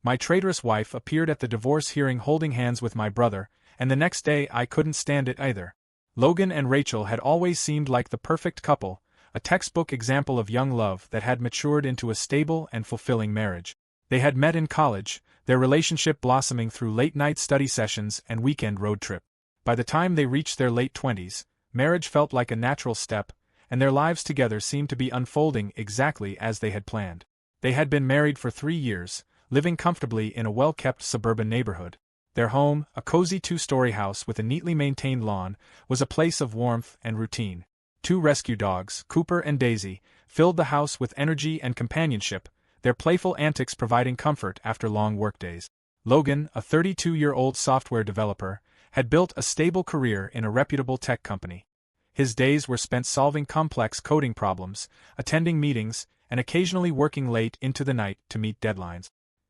My traitorous wife appeared at the divorce hearing holding hands with my brother, and the next day I couldn't stand it either. Logan and Rachel had always seemed like the perfect couple, a textbook example of young love that had matured into a stable and fulfilling marriage. They had met in college, their relationship blossoming through late-night study sessions and weekend road trip. By the time they reached their late 20s, marriage felt like a natural step, and their lives together seemed to be unfolding exactly as they had planned. They had been married for 3 years, living comfortably in a well-kept suburban neighborhood. Their home, a cozy 2-story house with a neatly maintained lawn, was a place of warmth and routine. 2 rescue dogs, Cooper and Daisy, filled the house with energy and companionship, their playful antics providing comfort after long workdays. Logan, a 32-year-old software developer, had built a stable career in a reputable tech company. His days were spent solving complex coding problems, attending meetings, and occasionally working late into the night to meet deadlines.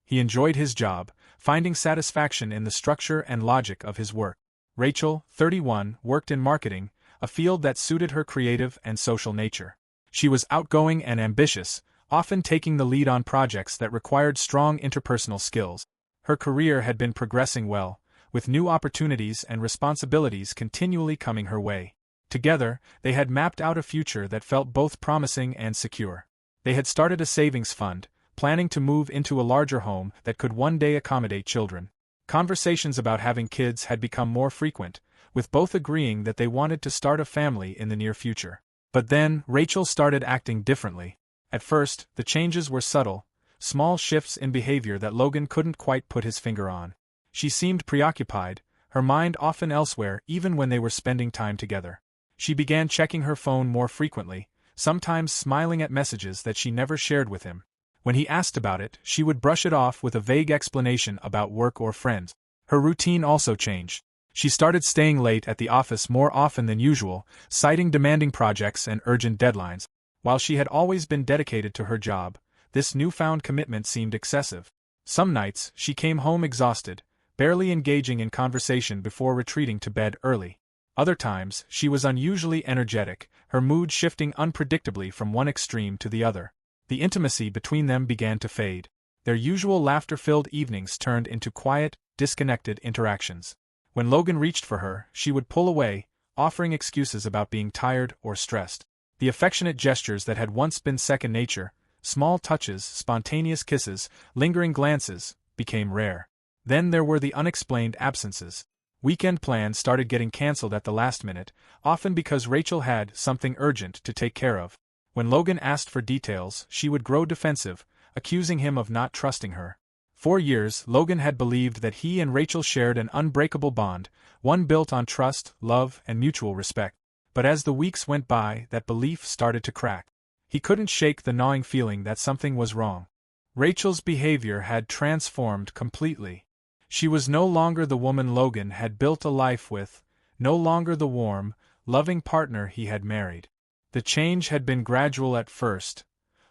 He enjoyed his job, finding satisfaction in the structure and logic of his work. Rachel, 31, worked in marketing, a field that suited her creative and social nature. She was outgoing and ambitious, often taking the lead on projects that required strong interpersonal skills. Her career had been progressing well, with new opportunities and responsibilities continually coming her way. Together, they had mapped out a future that felt both promising and secure. They had started a savings fund, planning to move into a larger home that could one day accommodate children. Conversations about having kids had become more frequent, with both agreeing that they wanted to start a family in the near future. But then, Rachel started acting differently. At first, the changes were subtle, small shifts in behavior that Logan couldn't quite put his finger on. She seemed preoccupied, her mind often elsewhere even when they were spending time together. She began checking her phone more frequently, sometimes smiling at messages that she never shared with him. When he asked about it, she would brush it off with a vague explanation about work or friends. Her routine also changed. She started staying late at the office more often than usual, citing demanding projects and urgent deadlines. While she had always been dedicated to her job, this newfound commitment seemed excessive. Some nights, she came home exhausted, barely engaging in conversation before retreating to bed early. Other times, she was unusually energetic, her mood shifting unpredictably from one extreme to the other. The intimacy between them began to fade. Their usual laughter-filled evenings turned into quiet, disconnected interactions. When Logan reached for her, she would pull away, offering excuses about being tired or stressed. The affectionate gestures that had once been second nature, small touches, spontaneous kisses, lingering glances, became rare. Then there were the unexplained absences. Weekend plans started getting cancelled at the last minute, often because Rachel had something urgent to take care of. When Logan asked for details, she would grow defensive, accusing him of not trusting her. For years, Logan had believed that he and Rachel shared an unbreakable bond, one built on trust, love, and mutual respect. But as the weeks went by, that belief started to crack. He couldn't shake the gnawing feeling that something was wrong. Rachel's behavior had transformed completely. She was no longer the woman Logan had built a life with, no longer the warm, loving partner he had married. The change had been gradual at first,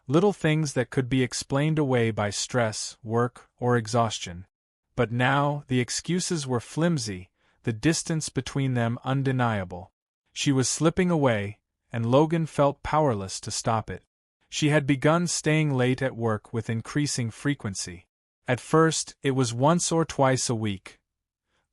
little things that could be explained away by stress, work, or exhaustion. But now, the excuses were flimsy, the distance between them undeniable. She was slipping away, and Logan felt powerless to stop it. She had begun staying late at work with increasing frequency. At first, it was once or twice a week.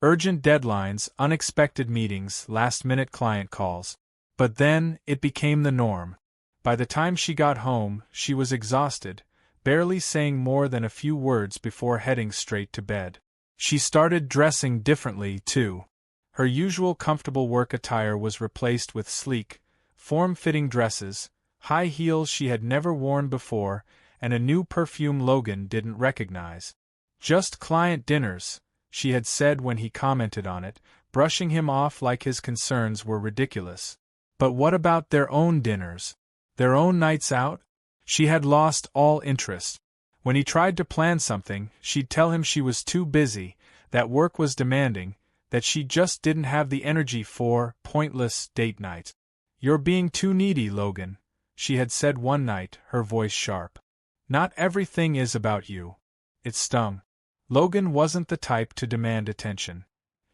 Urgent deadlines, unexpected meetings, last-minute client calls. But then, it became the norm. By the time she got home, she was exhausted, barely saying more than a few words before heading straight to bed. She started dressing differently, too. Her usual comfortable work attire was replaced with sleek, form-fitting dresses, high heels she had never worn before, and a new perfume Logan didn't recognize. "Just client dinners," she had said when he commented on it, brushing him off like his concerns were ridiculous. But what about their own dinners? Their own nights out? She had lost all interest. When he tried to plan something, she'd tell him she was too busy, that work was demanding, that she just didn't have the energy for pointless date night. "You're being too needy, Logan," she had said one night, her voice sharp. "Not everything is about you." It stung. Logan wasn't the type to demand attention.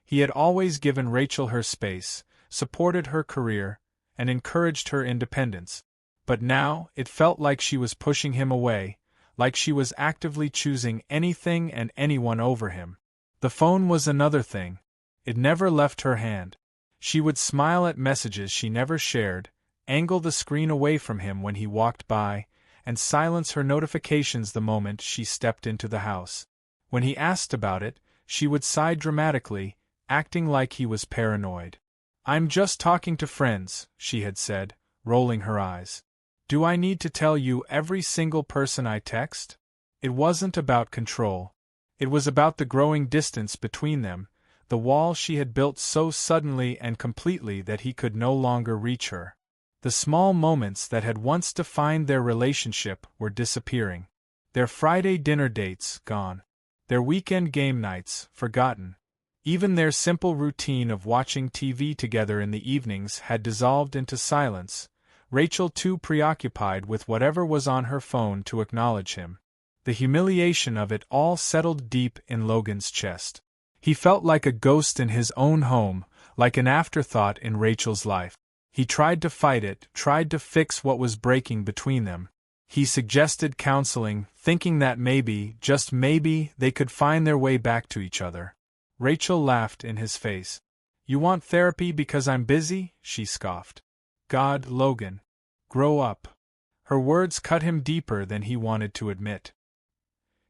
He had always given Rachel her space, supported her career, and encouraged her independence. But now, it felt like she was pushing him away, like she was actively choosing anything and anyone over him. The phone was another thing. It never left her hand. She would smile at messages she never shared, angle the screen away from him when he walked by, and silence her notifications the moment she stepped into the house. When he asked about it, she would sigh dramatically, acting like he was paranoid. "I'm just talking to friends," she had said, rolling her eyes. "Do I need to tell you every single person I text?" It wasn't about control. It was about the growing distance between them, the wall she had built so suddenly and completely that he could no longer reach her. The small moments that had once defined their relationship were disappearing. Their Friday dinner dates, gone. Their weekend game nights, forgotten. Even their simple routine of watching TV together in the evenings had dissolved into silence, Rachel too preoccupied with whatever was on her phone to acknowledge him. The humiliation of it all settled deep in Logan's chest. He felt like a ghost in his own home, like an afterthought in Rachel's life. He tried to fight it, tried to fix what was breaking between them. He suggested counseling, thinking that maybe, just maybe, they could find their way back to each other. Rachel laughed in his face. "You want therapy because I'm busy?" she scoffed. "God, Logan. Grow up." Her words cut him deeper than he wanted to admit.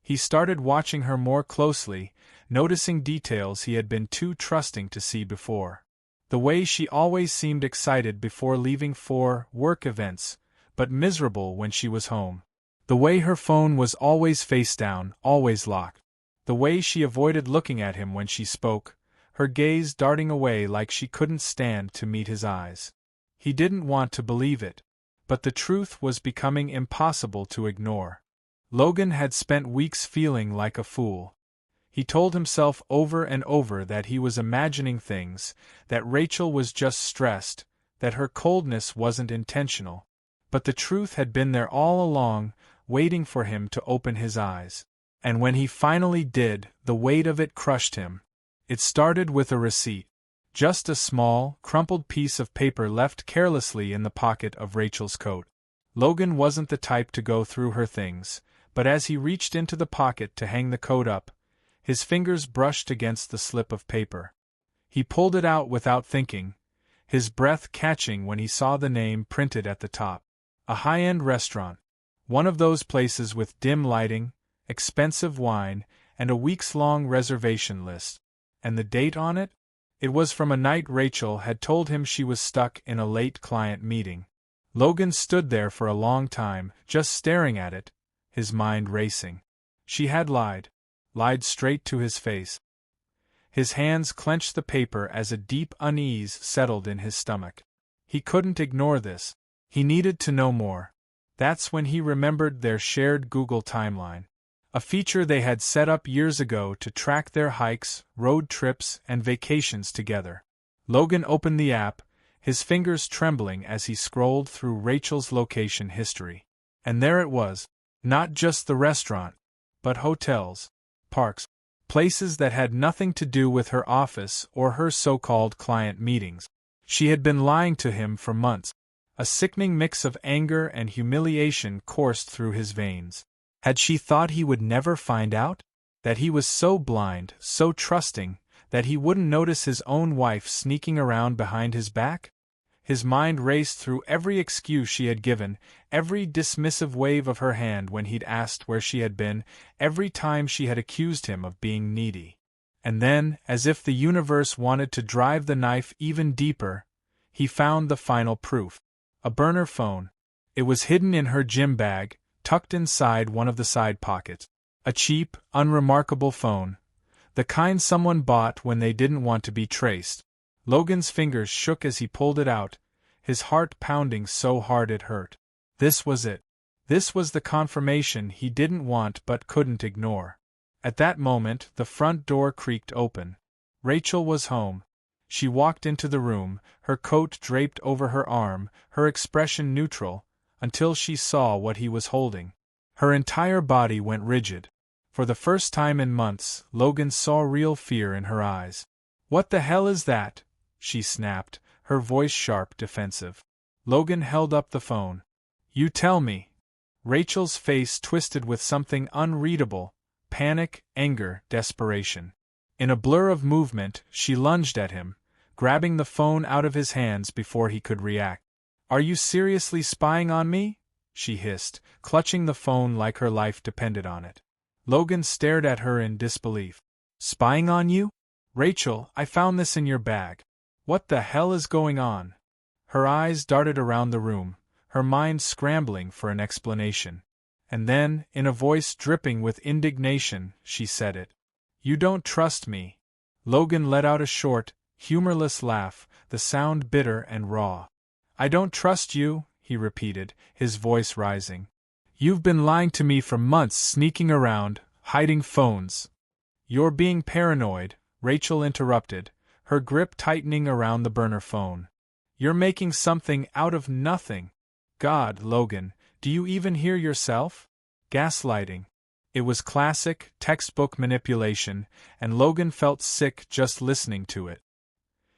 He started watching her more closely, noticing details he had been too trusting to see before. The way she always seemed excited before leaving for work events, but miserable when she was home. The way her phone was always face down, always locked. The way she avoided looking at him when she spoke, her gaze darting away like she couldn't stand to meet his eyes. He didn't want to believe it, but the truth was becoming impossible to ignore. Logan had spent weeks feeling like a fool. He told himself over and over that he was imagining things, that Rachel was just stressed, that her coldness wasn't intentional. But the truth had been there all along, waiting for him to open his eyes. And when he finally did, the weight of it crushed him. It started with a receipt. Just a small, crumpled piece of paper left carelessly in the pocket of Rachel's coat. Logan wasn't the type to go through her things, but as he reached into the pocket to hang the coat up, his fingers brushed against the slip of paper. He pulled it out without thinking, his breath catching when he saw the name printed at the top. A high-end restaurant. One of those places with dim lighting, expensive wine, and a weeks-long reservation list. And the date on it? It was from a night Rachel had told him she was stuck in a late client meeting. Logan stood there for a long time, just staring at it, his mind racing. She had lied straight to his face. His hands clenched the paper as a deep unease settled in his stomach. He couldn't ignore this. He needed to know more. That's when he remembered their shared Google timeline. A feature they had set up years ago to track their hikes, road trips, and vacations together. Logan opened the app, his fingers trembling as he scrolled through Rachel's location history. And there it was. Not just the restaurant, but hotels, parks, places that had nothing to do with her office or her so-called client meetings. She had been lying to him for months. A sickening mix of anger and humiliation coursed through his veins. Had she thought he would never find out? That he was so blind, so trusting, that he wouldn't notice his own wife sneaking around behind his back? His mind raced through every excuse she had given, every dismissive wave of her hand when he'd asked where she had been, every time she had accused him of being needy. And then, as if the universe wanted to drive the knife even deeper, he found the final proof. A burner phone. It was hidden in her gym bag, tucked inside one of the side pockets. A cheap, unremarkable phone. The kind someone bought when they didn't want to be traced. Logan's fingers shook as he pulled it out, his heart pounding so hard it hurt. This was it. This was the confirmation he didn't want but couldn't ignore. At that moment, the front door creaked open. Rachel was home. She walked into the room, her coat draped over her arm, her expression neutral, until she saw what he was holding. Her entire body went rigid. For the first time in months, Logan saw real fear in her eyes. "What the hell is that?" she snapped, her voice sharp, defensive. Logan held up the phone. "You tell me." Rachel's face twisted with something unreadable: panic, anger, desperation. In a blur of movement, she lunged at him, grabbing the phone out of his hands before he could react. "Are you seriously spying on me?" she hissed, clutching the phone like her life depended on it. Logan stared at her in disbelief. "Spying on you? Rachel, I found this in your bag. What the hell is going on?" Her eyes darted around the room, her mind scrambling for an explanation. And then, in a voice dripping with indignation, she said it. "You don't trust me." Logan let out a short, humorless laugh, the sound bitter and raw. "I don't trust you," he repeated, his voice rising. "You've been lying to me for months, sneaking around, hiding phones." "You're being paranoid," Rachel interrupted, her grip tightening around the burner phone. "You're making something out of nothing." God, Logan, do you even hear yourself? Gaslighting. It was classic, textbook manipulation, and Logan felt sick just listening to it.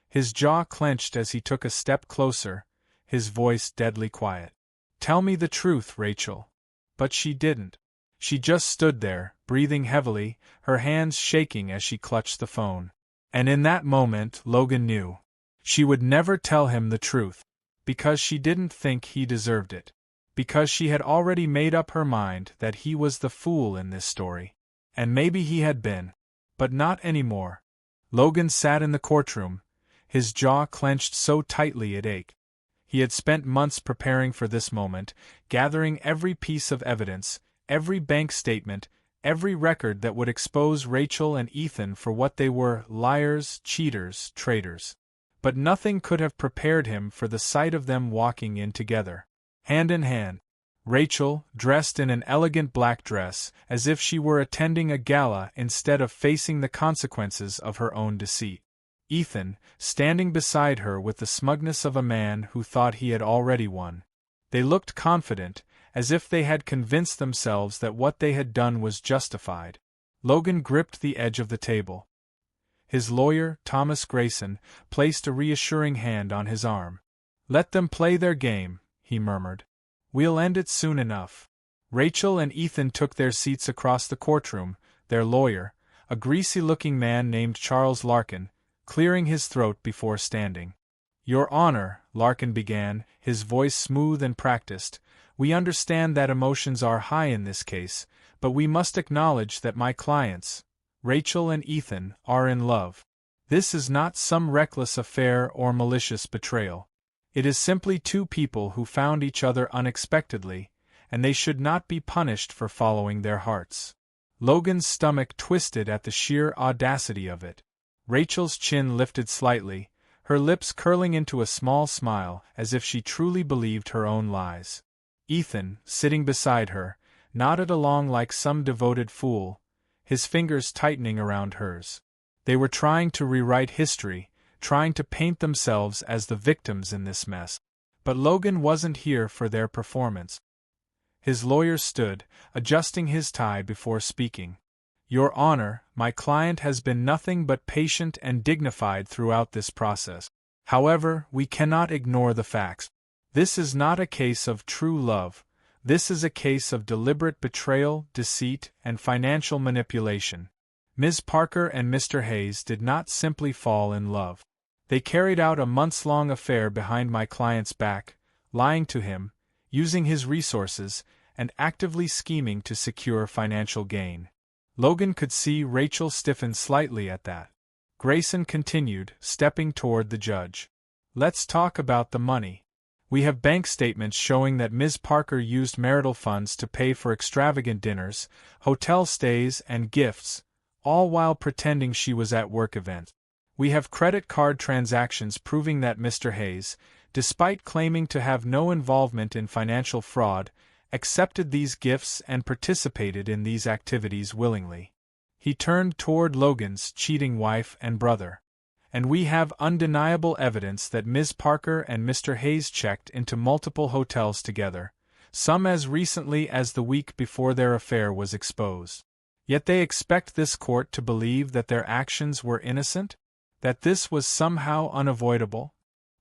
His jaw clenched as he took a step closer, his voice deadly quiet. "Tell me the truth, Rachel." But she didn't. She just stood there, breathing heavily, her hands shaking as she clutched the phone. And in that moment, Logan knew. She would never tell him the truth. Because she didn't think he deserved it. Because she had already made up her mind that he was the fool in this story. And maybe he had been. But not anymore. Logan sat in the courtroom, his jaw clenched so tightly it ached. He had spent months preparing for this moment, gathering every piece of evidence, every bank statement, every record that would expose Rachel and Ethan for what they were: liars, cheaters, traitors. But nothing could have prepared him for the sight of them walking in together, hand in hand. Rachel, dressed in an elegant black dress, as if she were attending a gala instead of facing the consequences of her own deceit. Ethan, standing beside her with the smugness of a man who thought he had already won. They looked confident, as if they had convinced themselves that what they had done was justified. Logan gripped the edge of the table. His lawyer, Thomas Grayson, placed a reassuring hand on his arm. "Let them play their game," he murmured. "We'll end it soon enough." Rachel and Ethan took their seats across the courtroom, their lawyer, a greasy-looking man named Charles Larkin, clearing his throat before standing. "Your Honor," Larkin began, his voice smooth and practiced, "we understand that emotions are high in this case, but we must acknowledge that my clients, Rachel and Ethan, are in love. This is not some reckless affair or malicious betrayal. It is simply two people who found each other unexpectedly, and they should not be punished for following their hearts." Logan's stomach twisted at the sheer audacity of it. Rachel's chin lifted slightly, her lips curling into a small smile as if she truly believed her own lies. Ethan, sitting beside her, nodded along like some devoted fool, his fingers tightening around hers. They were trying to rewrite history, trying to paint themselves as the victims in this mess. But Logan wasn't here for their performance. His lawyer stood, adjusting his tie before speaking. "Your Honor, my client has been nothing but patient and dignified throughout this process. However, we cannot ignore the facts. This is not a case of true love. This is a case of deliberate betrayal, deceit, and financial manipulation. Ms. Parker and Mr. Hayes did not simply fall in love. They carried out a months-long affair behind my client's back, lying to him, using his resources, and actively scheming to secure financial gain." Logan could see Rachel stiffen slightly at that. Grayson continued, stepping toward the judge. "Let's talk about the money. We have bank statements showing that Ms. Parker used marital funds to pay for extravagant dinners, hotel stays, and gifts, all while pretending she was at work events. We have credit card transactions proving that Mr. Hayes, despite claiming to have no involvement in financial fraud, accepted these gifts and participated in these activities willingly." He turned toward Logan's cheating wife and brother. "And we have undeniable evidence that Ms. Parker and Mr. Hayes checked into multiple hotels together, some as recently as the week before their affair was exposed. Yet they expect this court to believe that their actions were innocent? That this was somehow unavoidable?"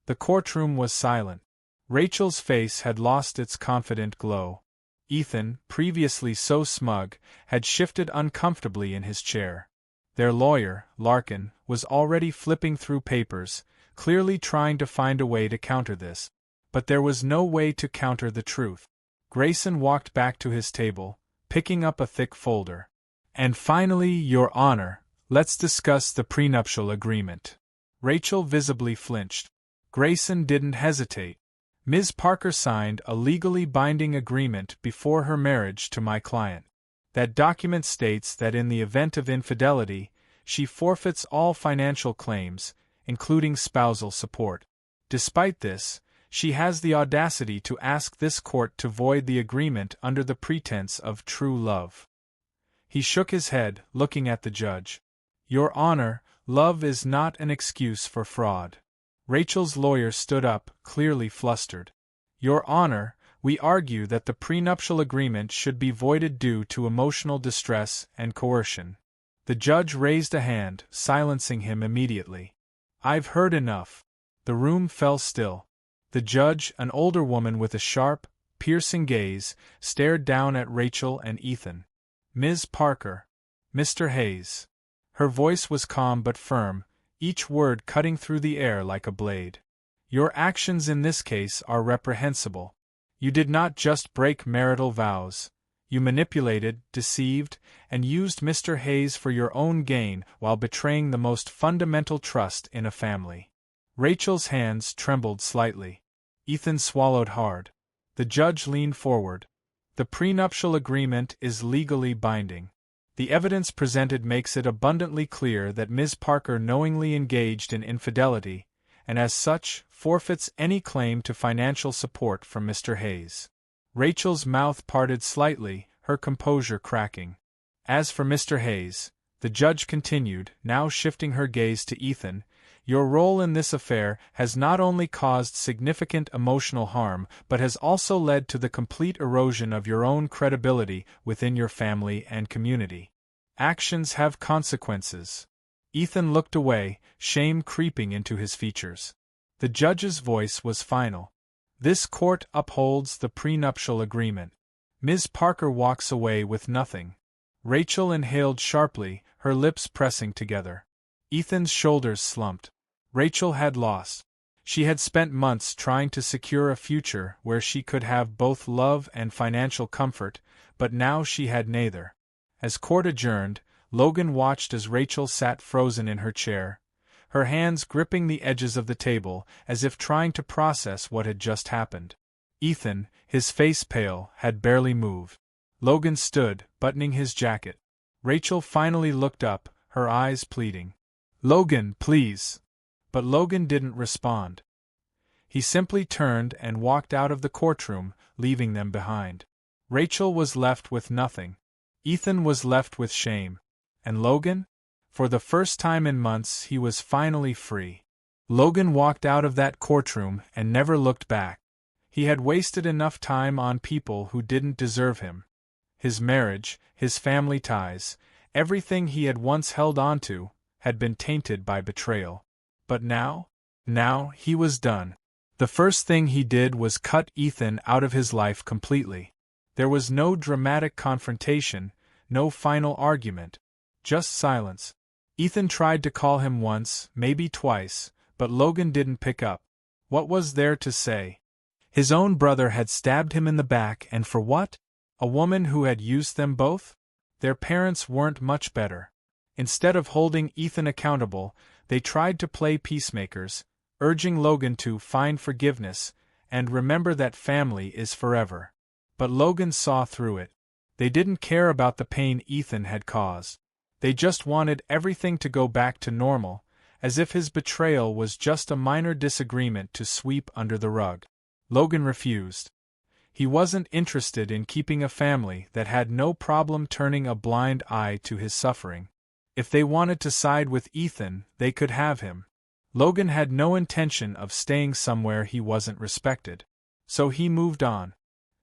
The courtroom was silent. Rachel's face had lost its confident glow. Ethan, previously so smug, had shifted uncomfortably in his chair. Their lawyer, Larkin, was already flipping through papers, clearly trying to find a way to counter this. But there was no way to counter the truth. Grayson walked back to his table, picking up a thick folder. "And finally, Your Honor, let's discuss the prenuptial agreement." Rachel visibly flinched. Grayson didn't hesitate. "Ms. Parker signed a legally binding agreement before her marriage to my client. That document states that in the event of infidelity, she forfeits all financial claims, including spousal support. Despite this, she has the audacity to ask this court to void the agreement under the pretense of true love." He shook his head, looking at the judge. "Your Honor, love is not an excuse for fraud." Rachel's lawyer stood up, clearly flustered. "Your Honor, we argue that the prenuptial agreement should be voided due to emotional distress and coercion." The judge raised a hand, silencing him immediately. "I've heard enough." The room fell still. The judge, an older woman with a sharp, piercing gaze, stared down at Rachel and Ethan. "Ms. Parker." "Mr. Hayes." Her voice was calm but firm, each word cutting through the air like a blade. "Your actions in this case are reprehensible. You did not just break marital vows. You manipulated, deceived, and used Mr. Hayes for your own gain while betraying the most fundamental trust in a family." Rachel's hands trembled slightly. Ethan swallowed hard. The judge leaned forward. "The prenuptial agreement is legally binding. The evidence presented makes it abundantly clear that Ms. Parker knowingly engaged in infidelity, and as such, forfeits any claim to financial support from Mr. Hayes." Rachel's mouth parted slightly, her composure cracking. "As for Mr. Hayes," the judge continued, now shifting her gaze to Ethan, "your role in this affair has not only caused significant emotional harm but has also led to the complete erosion of your own credibility within your family and community. Actions have consequences." Ethan looked away, shame creeping into his features. The judge's voice was final. "This court upholds the prenuptial agreement. Ms. Parker walks away with nothing." Rachel inhaled sharply, her lips pressing together. Ethan's shoulders slumped. Rachel had lost. She had spent months trying to secure a future where she could have both love and financial comfort, but now she had neither. As court adjourned, Logan watched as Rachel sat frozen in her chair, her hands gripping the edges of the table as if trying to process what had just happened. Ethan, his face pale, had barely moved. Logan stood, buttoning his jacket. Rachel finally looked up, her eyes pleading. "Logan, please." But Logan didn't respond. He simply turned and walked out of the courtroom, leaving them behind. Rachel was left with nothing. Ethan was left with shame. And Logan? For the first time in months he was finally free. Logan walked out of that courtroom and never looked back. He had wasted enough time on people who didn't deserve him. His marriage, his family ties, everything he had once held on to, had been tainted by betrayal. But now he was done. The first thing he did was cut Ethan out of his life completely. There was no dramatic confrontation, no final argument. Just silence. Ethan tried to call him once, maybe twice, but Logan didn't pick up. What was there to say? His own brother had stabbed him in the back, and for what? A woman who had used them both? Their parents weren't much better. Instead of holding Ethan accountable, they tried to play peacemakers, urging Logan to find forgiveness and remember that family is forever. But Logan saw through it. They didn't care about the pain Ethan had caused. They just wanted everything to go back to normal, as if his betrayal was just a minor disagreement to sweep under the rug. Logan refused. He wasn't interested in keeping a family that had no problem turning a blind eye to his suffering. If they wanted to side with Ethan, they could have him. Logan had no intention of staying somewhere he wasn't respected. So he moved on.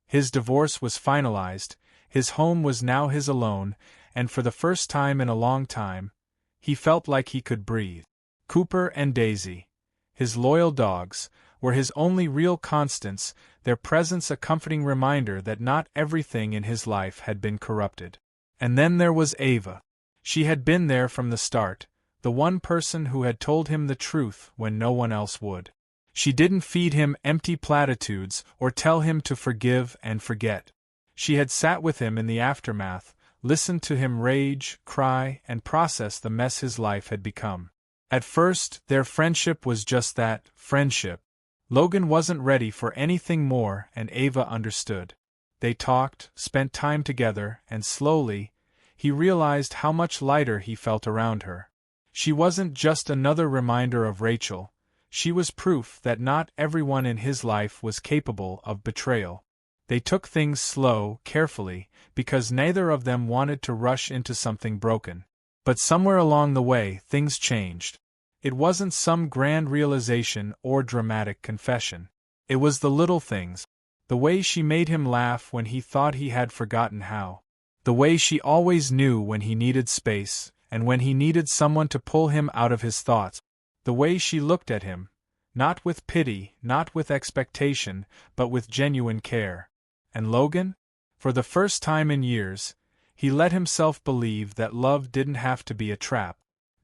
His divorce was finalized, his home was now his alone, and for the first time in a long time, he felt like he could breathe. Cooper and Daisy, his loyal dogs, were his only real constants, their presence a comforting reminder that not everything in his life had been corrupted. And then there was Ava. She had been there from the start, the one person who had told him the truth when no one else would. She didn't feed him empty platitudes or tell him to forgive and forget. She had sat with him in the aftermath, listened to him rage, cry, and process the mess his life had become. At first, their friendship was just that, friendship. Logan wasn't ready for anything more, and Ava understood. They talked, spent time together, and slowly, he realized how much lighter he felt around her. She wasn't just another reminder of Rachel, she was proof that not everyone in his life was capable of betrayal. They took things slow, carefully, because neither of them wanted to rush into something broken. But somewhere along the way, things changed. It wasn't some grand realization or dramatic confession. It was the little things. The way she made him laugh when he thought he had forgotten how. The way she always knew when he needed space, and when he needed someone to pull him out of his thoughts. The way she looked at him, not with pity, not with expectation, but with genuine care. And Logan? For the first time in years, he let himself believe that love didn't have to be a trap.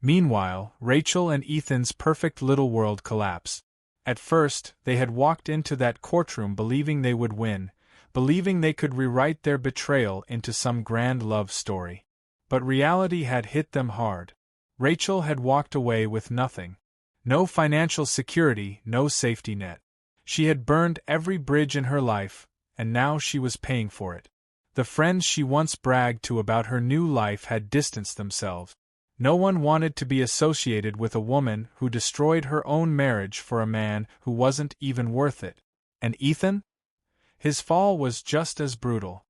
Meanwhile, Rachel and Ethan's perfect little world collapsed. At first, they had walked into that courtroom believing they would win, believing they could rewrite their betrayal into some grand love story. But reality had hit them hard. Rachel had walked away with nothing. No financial security, no safety net. She had burned every bridge in her life, and now she was paying for it. The friends she once bragged to about her new life had distanced themselves. No one wanted to be associated with a woman who destroyed her own marriage for a man who wasn't even worth it. And Ethan? His fall was just as brutal.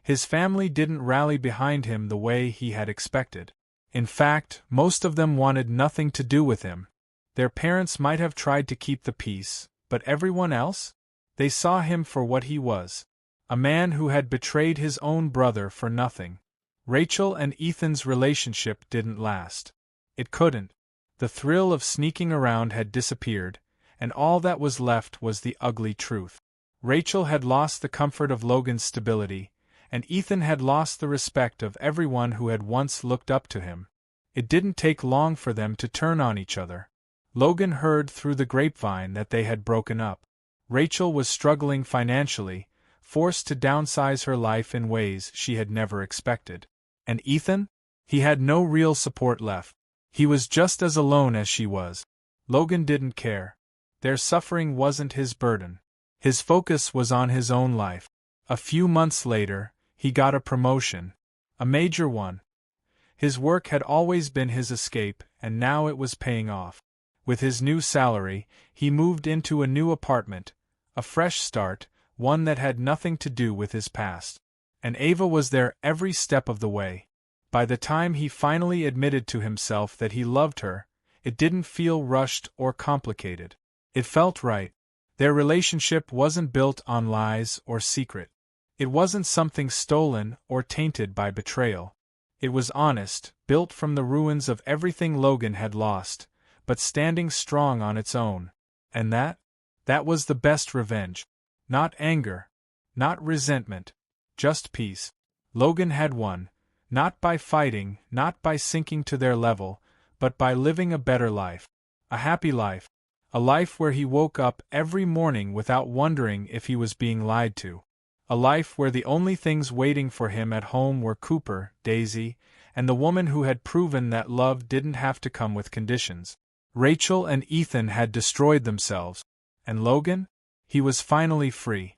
His family didn't rally behind him the way he had expected. In fact, most of them wanted nothing to do with him. Their parents might have tried to keep the peace, but everyone else? They saw him for what he was. A man who had betrayed his own brother for nothing. Rachel and Ethan's relationship didn't last. It couldn't. The thrill of sneaking around had disappeared, and all that was left was the ugly truth. Rachel had lost the comfort of Logan's stability, and Ethan had lost the respect of everyone who had once looked up to him. It didn't take long for them to turn on each other. Logan heard through the grapevine that they had broken up. Rachel was struggling financially, forced to downsize her life in ways she had never expected. And Ethan? He had no real support left. He was just as alone as she was. Logan didn't care. Their suffering wasn't his burden. His focus was on his own life. A few months later, he got a promotion. A major one. His work had always been his escape, and now it was paying off. With his new salary, he moved into a new apartment, a fresh start, one that had nothing to do with his past. And Ava was there every step of the way. By the time he finally admitted to himself that he loved her, it didn't feel rushed or complicated. It felt right. Their relationship wasn't built on lies or secret. It wasn't something stolen or tainted by betrayal. It was honest, built from the ruins of everything Logan had lost, but standing strong on its own. And that was the best revenge. Not anger. Not resentment. Just peace. Logan had won, not by fighting, not by sinking to their level, but by living a better life. A happy life. A life where he woke up every morning without wondering if he was being lied to. A life where the only things waiting for him at home were Cooper, Daisy, and the woman who had proven that love didn't have to come with conditions. Rachel and Ethan had destroyed themselves. And Logan? He was finally free.